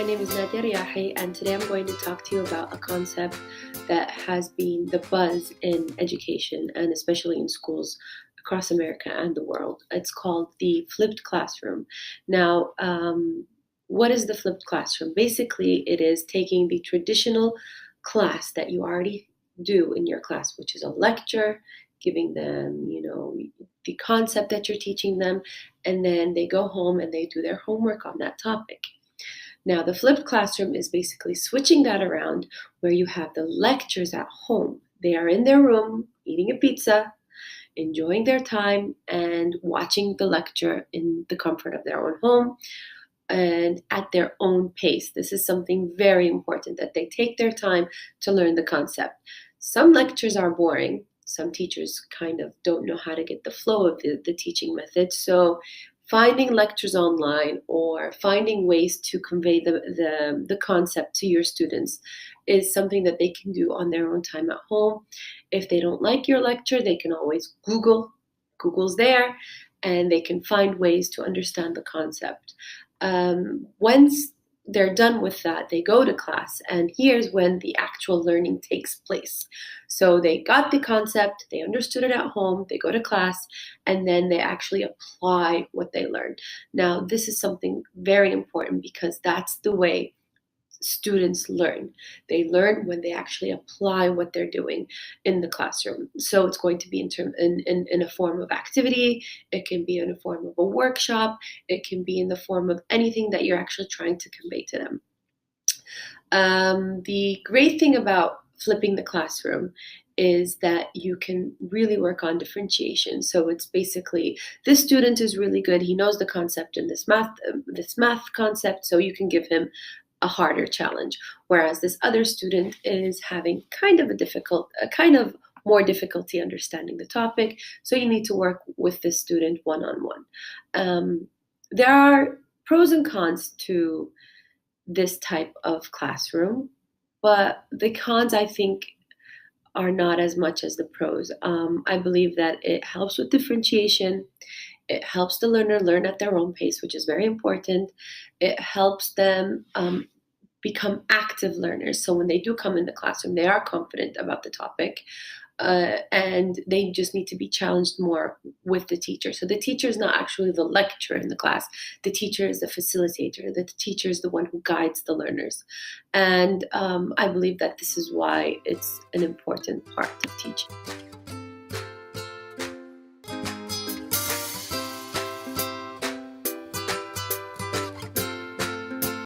my name is Nadia Riahi, and today I'm going to talk to you about a concept that has been the buzz in education, and especially in schools across America and the world. It's called the flipped classroom. Now, what is the flipped classroom? Basically, it is taking the traditional class that you already do in your class, which is a lecture, giving them, the concept that you're teaching them, and then they go home and they do their homework on that topic. Now, the flipped classroom is basically switching that around where you have the lectures at home. They are in their room eating a pizza, enjoying their time, and watching the lecture in the comfort of their own home and at their own pace. This is something very important, that they take their time to learn the concept. Some lectures are boring. Some teachers kind of don't know how to get the flow of the teaching method. So finding lectures online or finding ways to convey the concept to your students is something that they can do on their own time at home. If they don't like your lecture, they can always Google. Google's there, and they can find ways to understand the concept. Once they're done with that, they go to class, and here's when the actual learning takes place. So they got the concept, they understood it at home, they go to class, and then they actually apply what they learned. Now, this is something very important because that's the way students learn. They learn when they actually apply what they're doing in the classroom. So it's going to be in a form of activity, it can be in a form of a workshop, it can be in the form of anything that you're actually trying to convey to them. The great thing about flipping the classroom is that you can really work on differentiation. So it's basically, this student is really good, he knows the concept in this math concept, so you can give him a harder challenge, whereas this other student is having kind of more difficulty understanding the topic, so you need to work with this student one-on-one. There are pros and cons to this type of classroom, but the cons, I think, are not as much as the pros. I believe that it helps with differentiation. It helps the learner learn at their own pace, which is very important. It helps them become active learners. So when they do come in the classroom, they are confident about the topic, and they just need to be challenged more with the teacher. So the teacher is not actually the lecturer in the class. The teacher is the facilitator. The teacher is the one who guides the learners. And I believe that this is why it's an important part of teaching.